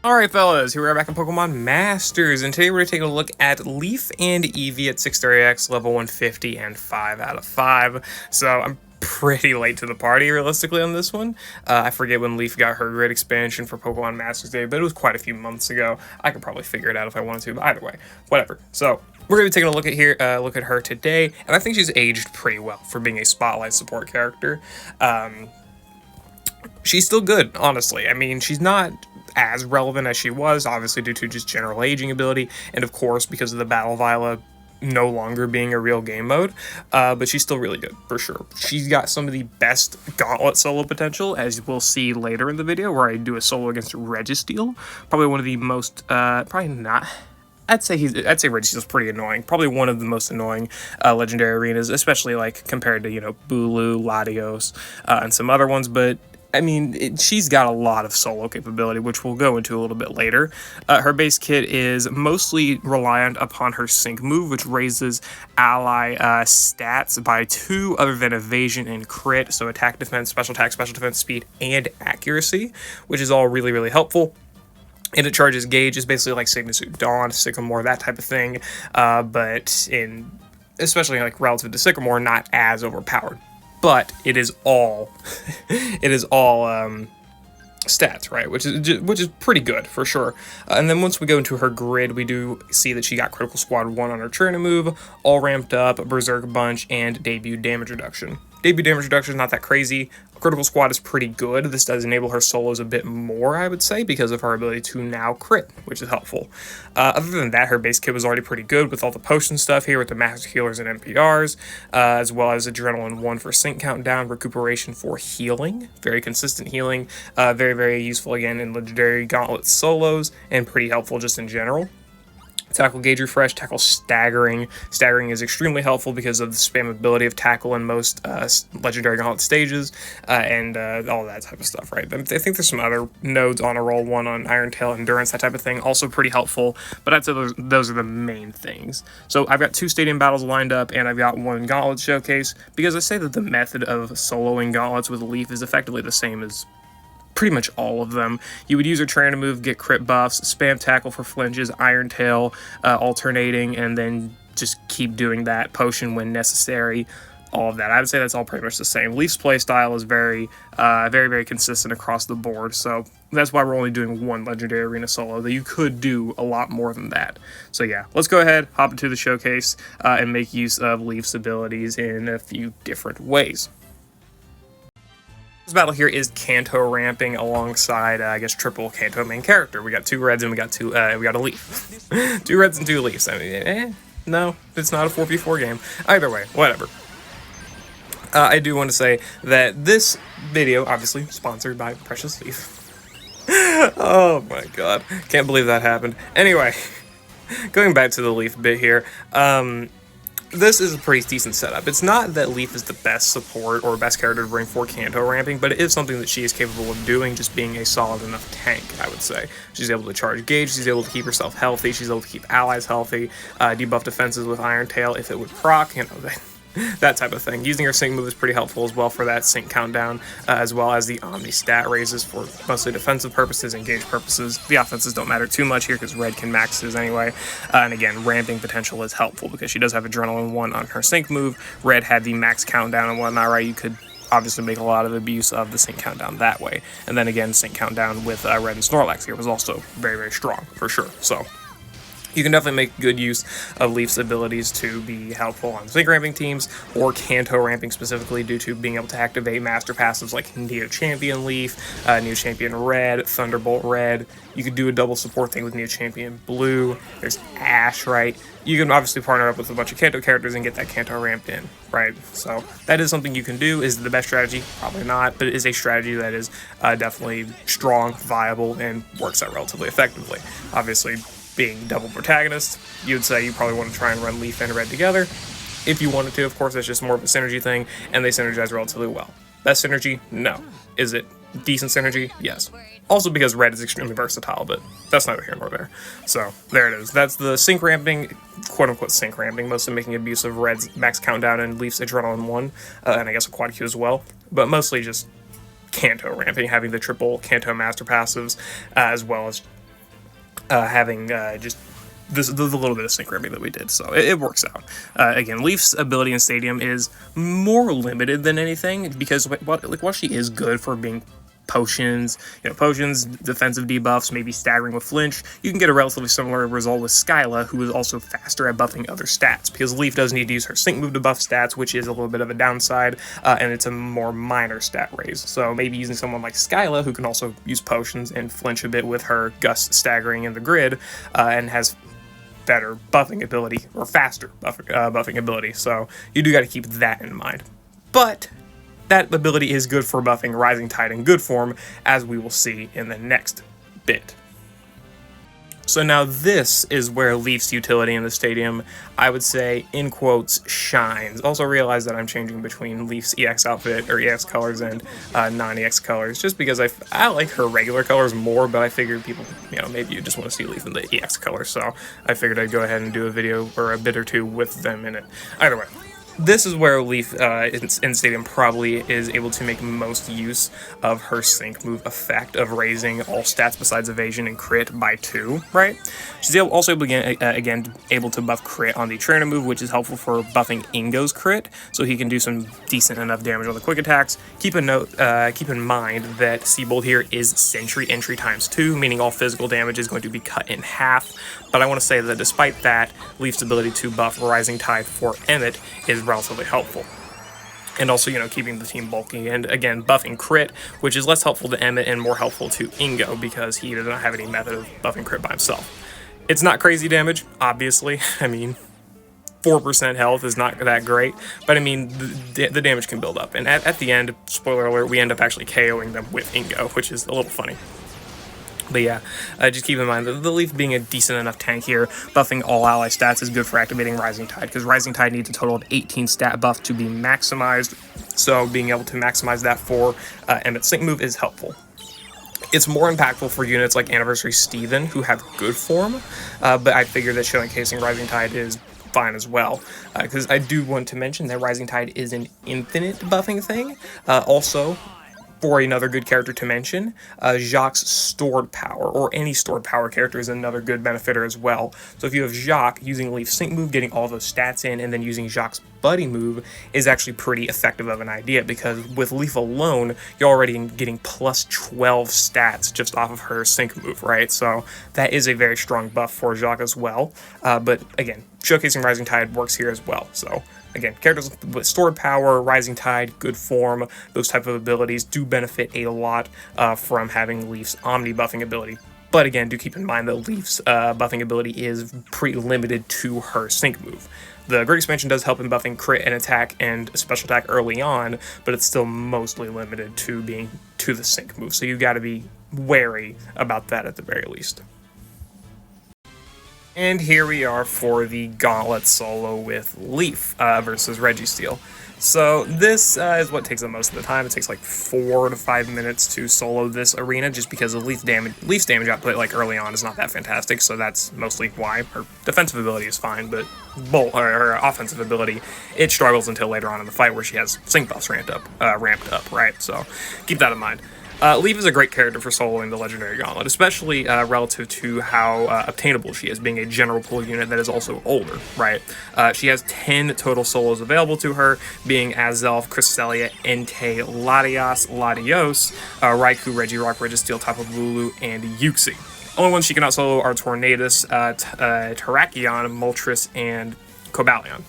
Alright fellas, here we are back on Pokemon Masters, and today we're going to take a look at Leaf and Eevee at 630X, level 150, and 5 out of 5. So I'm pretty late to the party, realistically, on this one. I forget when Leaf got her grid expansion for Pokemon Masters Day, but it was quite a few months ago. I could probably figure it out if I wanted to, but either way, whatever. So we're going to be taking a look at her today, and I think she's aged pretty well for being a Spotlight support character. She's still good, honestly. I mean, she's not as relevant as she was, obviously due to just general aging ability, and of course because of the Battle Viola no longer being a real game mode, but she's still really good, for sure. She's got some of the best Gauntlet solo potential, as we'll see later in the video, where I do a solo against Registeel. Probably one of the most, probably not... I'd say Registeel's pretty annoying. Probably one of the most annoying legendary arenas, especially like compared to, you know, Bulu, Latios, and some other ones, but I mean, she's got a lot of solo capability, which we'll go into a little bit later. Her base kit is mostly reliant upon her sync move, which raises ally stats by 2 other than evasion and crit, so attack, defense, special defense, speed, and accuracy, which is all really, really helpful. And it charges gauge, is basically like Signisuit Dawn, Sycamore, that type of thing, but especially like relative to Sycamore, not as overpowered. But it is all, stats, right? Which is pretty good for sure. And then once we go into her grid, we do see that she got Critical Squad 1 on her Trainer move, all ramped up, Berserk Bunch, and debut damage reduction. Debut damage reduction is not that crazy. Critical Squad is pretty good. This does enable her solos a bit more, I would say, because of her ability to now crit, which is helpful. Other than that, her base kit was already pretty good with all the potion stuff here with the Master Healers and NPRs, as well as Adrenaline 1 for sync countdown, Recuperation for healing, very consistent healing, very, very useful again in Legendary Gauntlet solos, and pretty helpful just in general. Tackle Gauge Refresh, Tackle Staggering. Staggering is extremely helpful because of the spammability of Tackle in most Legendary Gauntlet stages, and all that type of stuff, right? I think there's some other nodes on a roll, one on Iron Tail, Endurance, that type of thing, also pretty helpful, but I'd say those are the main things. So I've got 2 Stadium Battles lined up, and I've got 1 Gauntlet Showcase, because I say that the method of soloing Gauntlets with Leaf is effectively the same as pretty much all of them. You would use her Trainer move, get crit buffs, spam Tackle for flinches, Iron Tail, alternating, and then just keep doing that, potion when necessary, all of that. I would say that's all pretty much the same. Leaf's playstyle is very, very consistent across the board, so that's why we're only doing 1 Legendary Arena solo, that you could do a lot more than that. So yeah, let's go ahead, hop into the showcase, and make use of Leaf's abilities in a few different ways. This battle here is Kanto ramping alongside, I guess, triple Kanto main character. We got 2 reds and we got a leaf. 2 reds and 2 leaves. I mean, no, it's not a 4v4 game. Either way, whatever. I do want to say that this video, obviously, sponsored by Precious Leaf. Oh my god, can't believe that happened. Anyway, going back to the leaf bit here, this is a pretty decent setup. It's not that Leaf is the best support or best character to bring for Kanto ramping, but it is something that she is capable of doing, just being a solid enough tank, I would say. She's able to charge gauge, she's able to keep herself healthy, she's able to keep allies healthy, debuff defenses with Iron Tail if it would proc, you know, that type of thing. Using her sync move is pretty helpful as well for that sync countdown, as well as the Omni stat raises for mostly defensive purposes and gauge purposes. The offenses don't matter too much here because Red can max his anyway. And again, ramping potential is helpful because she does have Adrenaline 1 on her sync move. Red had the max countdown and whatnot, right? You could obviously make a lot of abuse of the sync countdown that way. And then again, sync countdown with Red and Snorlax here was also very, very strong for sure. So you can definitely make good use of Leaf's abilities to be helpful on sync ramping teams, or Kanto ramping specifically due to being able to activate master passives like Neo Champion Leaf, Neo Champion Red, Thunderbolt Red. You could do a double support thing with Neo Champion Blue. There's Ash, right? You can obviously partner up with a bunch of Kanto characters and get that Kanto ramped in, right? So that is something you can do. Is it the best strategy? Probably not, but it is a strategy that is definitely strong, viable, and works out relatively effectively. Obviously, being double protagonist, you would say you probably want to try and run Leaf and Red together. If you wanted to, of course, that's just more of a synergy thing, and they synergize relatively well. Best synergy? No. Is it decent synergy? Yes. Also because Red is extremely versatile, but that's neither here nor there. So, there it is. That's the sync ramping, quote-unquote sync ramping, mostly making abuse of Red's max countdown and Leaf's Adrenaline 1, and I guess a quad Q as well, but mostly just Kanto ramping, having the triple Kanto master passives, as well as having just the little bit of sync ribbing that we did, so it works out. Again, Leaf's ability in Stadium is more limited than anything, because while she is good for being potions, defensive debuffs, maybe staggering with flinch, you can get a relatively similar result with Skyla, who is also faster at buffing other stats, because Leaf does need to use her sync move to buff stats, which is a little bit of a downside, and it's a more minor stat raise. So maybe using someone like Skyla, who can also use potions and flinch a bit with her gust staggering in the grid, and has better buffing ability, or faster buffing ability, so you do got to keep that in mind. But that ability is good for buffing Rising Tide in good form, as we will see in the next bit. So now this is where Leaf's utility in the Stadium, I would say, in quotes, shines. Also realize that I'm changing between Leaf's EX outfit, or EX colors, and non-EX colors, just because I like her regular colors more, but I figured people, maybe you just want to see Leaf in the EX colors, so I figured I'd go ahead and do a video, or a bit or two, with them in it. Either way. This is where Leaf in Stadium probably is able to make most use of her sync move effect of raising all stats besides evasion and crit by 2, right? She's also again able to buff crit on the trainer move, which is helpful for buffing Ingo's crit, so he can do some decent enough damage on the quick attacks. Keep in mind that Seabolt here is Sentry entry times 2, meaning all physical damage is going to be cut in half. But I want to say that despite that, Leaf's ability to buff Rising Tide for Emmett is relatively helpful. And also, keeping the team bulky, and again, buffing crit, which is less helpful to Emmett and more helpful to Ingo, because he does not have any method of buffing crit by himself. It's not crazy damage, obviously. I mean, 4% health is not that great, but I mean, the damage can build up. And at the end, spoiler alert, we end up actually KOing them with Ingo, which is a little funny. But yeah, just keep in mind that the Leaf being a decent enough tank here, buffing all ally stats is good for activating Rising Tide, because Rising Tide needs a total of 18 stat buff to be maximized, so being able to maximize that for Emmett's sync move is helpful. It's more impactful for units like Anniversary Steven, who have good form, but I figure that showcasing Rising Tide is fine as well, because I do want to mention that Rising Tide is an infinite buffing thing. Also, for another good character to mention, Jacques' stored power, or any stored power character, is another good benefitter as well. So if you have Jacques, using Leaf's sync move, getting all those stats in, and then using Jacques' buddy move is actually pretty effective of an idea, because with Leaf alone, you're already getting plus 12 stats just off of her sync move, right? So that is a very strong buff for Jacques as well. But again, showcasing Rising Tide works here as well. So again, characters with stored power, Rising Tide, good form, those type of abilities do benefit a lot from having Leaf's Omni buffing ability. But again, do keep in mind that Leaf's buffing ability is pretty limited to her sync move. The Great Expansion does help in buffing crit and attack and special attack early on, but it's still mostly limited to being to the sync move. So you got to be wary about that at the very least. And here we are for the Gauntlet solo with Leaf versus Registeel. So this is what takes up most of the time. It takes like 4 to 5 minutes to solo this arena, just because of Leaf's damage output like early on is not that fantastic, so that's mostly why. Her defensive ability is fine, but her offensive ability, it struggles until later on in the fight, where she has sync buffs ramped up, right? So keep that in mind. Leaf is a great character for soloing the Legendary Gauntlet, especially relative to how obtainable she is, being a general pull unit that is also older, right? She has 10 total solos available to her, being Azelf, Cresselia, Entei, Latios, Raikou, Regirock, Registeel, Tapu Bulu, and Uxie. Only ones she cannot solo are Tornadus, Terrakion, Moltres, and Cobalion.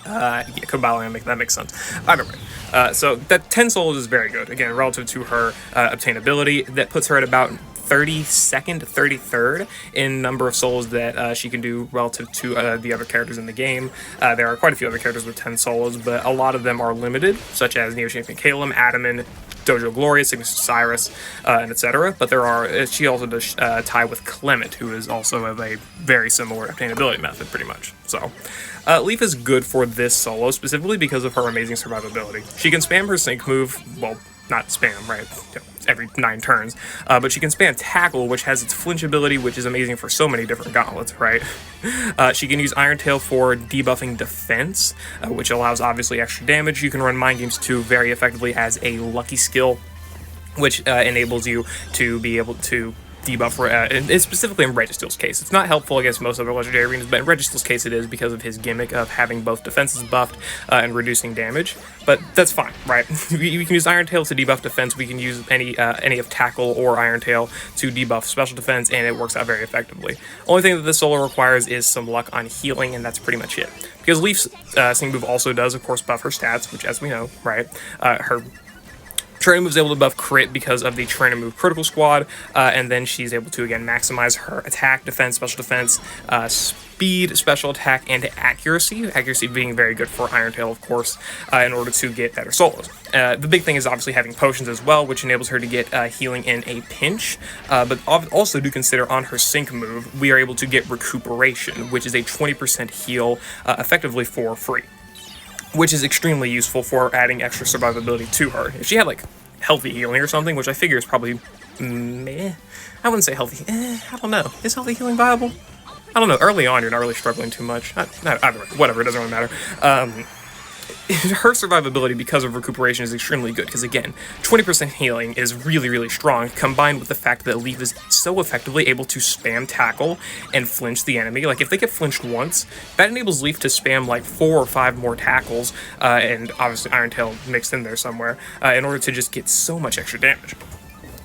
Cobalion, that makes sense. Either way, so that 10 solos is very good. Again, relative to her obtainability, that puts her at about 32nd, 33rd in number of solos that she can do relative to the other characters in the game. There are quite a few other characters with 10 solos, but a lot of them are limited, such as Neo Champion Calum, Adaman, Dojo Gloria, Cygnus Cyrus, and etc. But she also does tie with Clement, who is also of a very similar obtainability method, pretty much. So Leaf is good for this solo, specifically because of her amazing survivability. She can spam her sync move, well, not spam, right, every 9 turns, but she can spam Tackle, which has its flinch ability, which is amazing for so many different gauntlets, right? She can use Iron Tail for debuffing defense, which allows obviously extra damage. You can run Mind Games too very effectively as a lucky skill, which enables you to be able to debuff, and specifically in Registeel's case. It's not helpful against most other legendary arenas, but in Registeel's case it is because of his gimmick of having both defenses buffed and reducing damage. But that's fine, right? We can use Iron Tail to debuff defense. We can use any of Tackle or Iron Tail to debuff special defense, and it works out very effectively. Only thing that this solo requires is some luck on healing, and that's pretty much it. Because Leaf's Sing move also does, of course, buff her stats, which, as we know, right, her Trainer move is able to buff crit because of the trainer move critical squad, and then she's able to again maximize her attack, defense, special defense, speed, special attack, and accuracy. Accuracy being very good for Iron Tail, of course, in order to get better solos. The big thing is obviously having potions as well, which enables her to get healing in a pinch. But also do consider on her sync move, we are able to get recuperation, which is a 20% heal effectively for free, which is extremely useful for adding extra survivability to her. If she had like healthy healing or something, which I figure is probably meh, I wouldn't say healthy. I don't know. Is healthy healing viable? I don't know. Early on, you're not really struggling too much. I don't know. Whatever. It doesn't really matter. Her survivability because of recuperation is extremely good because, again, 20% healing is really, really strong, combined with the fact that Leaf is so effectively able to spam tackle and flinch the enemy. Like, if they get flinched once, that enables Leaf to spam, like, 4 or 5 more tackles, and obviously Iron Tail mixed in there somewhere, in order to just get so much extra damage.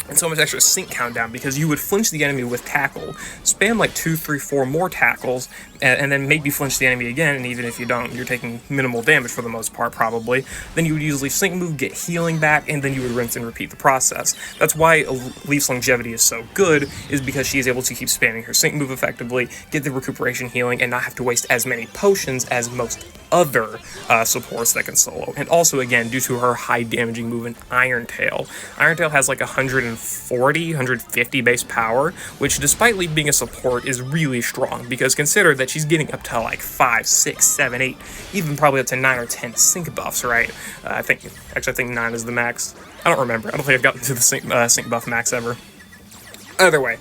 And so much extra sync countdown, because you would flinch the enemy with tackle, spam like 2, 3, 4 more tackles, and then maybe flinch the enemy again, and even if you don't, you're taking minimal damage for the most part, probably. Then you would use Leaf's sync move, get healing back, and then you would rinse and repeat the process. That's why Leaf's longevity is so good, is because she is able to keep spamming her sync move effectively, get the recuperation healing, and not have to waste as many potions as most other supports that can solo. And also, again, due to her high damaging move in Iron Tail. Iron Tail has like 140, 150 base power, which despite Leaf being a support is really strong, because consider that she's getting up to like 5, 6, 7, 8, even probably up to 9 or 10 sync buffs, right? I think 9 is the max. I don't remember. I don't think I've gotten to the sync buff max ever. Either way,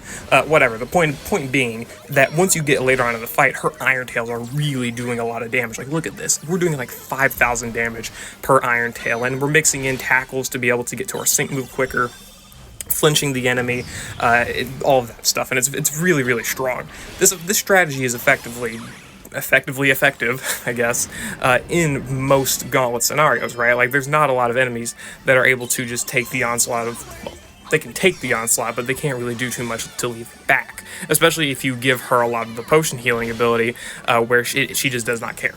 whatever. The point being that once you get later on in the fight, her Iron Tails are really doing a lot of damage. Like, look at this. We're doing like 5,000 damage per Iron Tail, and we're mixing in tackles to be able to get to our sync move quicker, flinching the enemy, all of that stuff, and it's really, really strong. This strategy is effectively effective, I guess, in most Gauntlet scenarios, right? Like, there's not a lot of enemies that are able to just take the onslaught of... Well, they can take the onslaught, but they can't really do too much to leave it back, especially if you give her a lot of the potion healing ability, where she just does not care.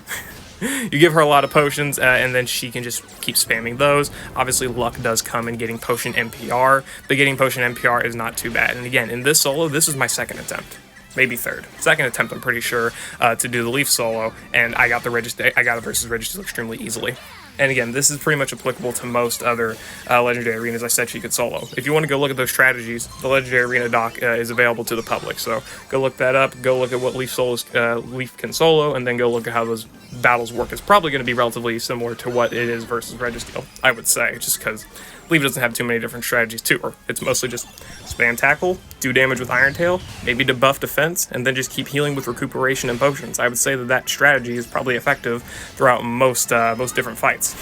You give her a lot of potions, and then she can just keep spamming those. Obviously, luck does come in getting potion NPR, but getting potion NPR is not too bad. And again, in this solo, this is my second attempt. Maybe third. Second attempt, I'm pretty sure, to do the Leaf solo, and I got it versus Registeel extremely easily. And again, this is pretty much applicable to most other Legendary Arenas I said she could solo. If you want to go look at those strategies, the Legendary Arena doc is available to the public. So go look that up, go look at what Leaf can solo, and then go look at how those battles work. It's probably going to be relatively similar to what it is versus Registeel, I would say, just because Leaf doesn't have too many different strategies to her. It's mostly just spam tackle, do damage with Iron Tail, maybe debuff defense, and then just keep healing with recuperation and potions. I would say that strategy is probably effective throughout most different fights.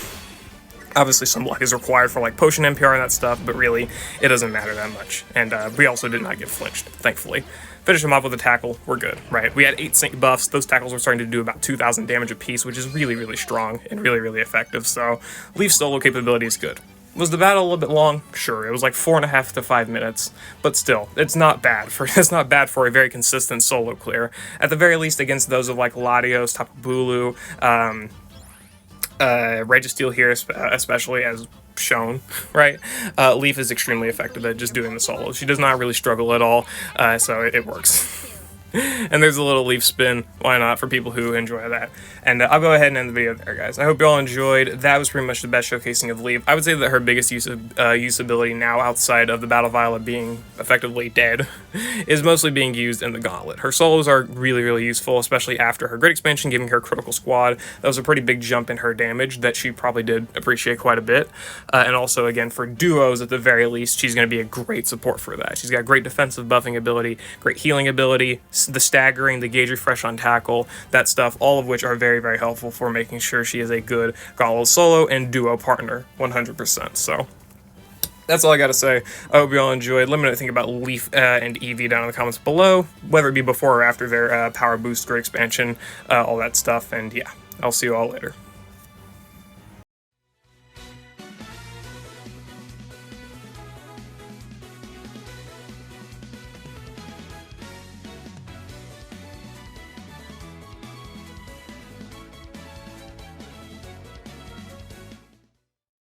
Obviously, some luck is required for like potion NPR and that stuff, but really, it doesn't matter that much. And we also did not get flinched, thankfully. Finish him off with a tackle, we're good, right? We had 8 sync buffs. Those tackles were starting to do about 2,000 damage apiece, which is really, really strong and really, really effective. So, Leaf's solo capability is good. Was the battle a little bit long? Sure, it was like 4.5 to 5 minutes, but still, it's not bad for a very consistent solo clear. At the very least, against those of like Latios, Tapu Bulu, Registeel here, especially as shown, right? Leaf is extremely effective at just doing the solo. She does not really struggle at all, so it works. And there's a little Leaf spin, why not, for people who enjoy that. And I'll go ahead and end the video there, guys. I hope you all enjoyed. That was pretty much the best showcasing of Leaf. I would say that her biggest usability now, outside of the Battle Violet being effectively dead, is mostly being used in the Gauntlet. Her solos are really, really useful, especially after her grid expansion, giving her critical squad. That was a pretty big jump in her damage that she probably did appreciate quite a bit. And also, again, for duos, at the very least, she's going to be a great support for that. She's got great defensive buffing ability, great healing ability, the staggering, the gauge refresh on tackle, that stuff, all of which are very, very helpful for making sure she is a good Gauntlet solo and duo partner, 100%. So That's all I gotta say. I hope you all enjoyed. Let me know what you think about Leaf and Eevee down in the comments below, whether it be before or after their power boost, grid expansion, all that stuff. And yeah, I'll see you all later.